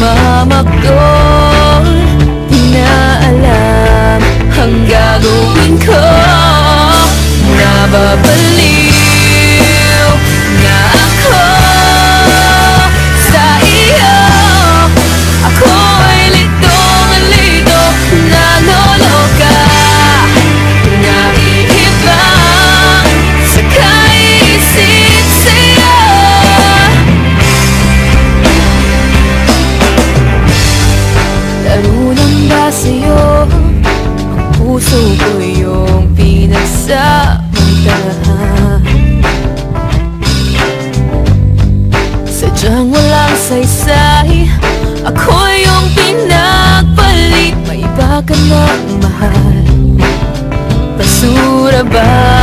nagmamakdol. Di na alam ang gagawin ko. Nababaliw na ako sa iyo. Ako'y litong-lito, naloloka, naiibang sa kaisip sa'yo. Laro lang ba sa'yo? Ang puso ko yung pinagsamantalahan. Sadyang walang saysay, ako yung pinagpalit. May iba ka na mahal, basura ba?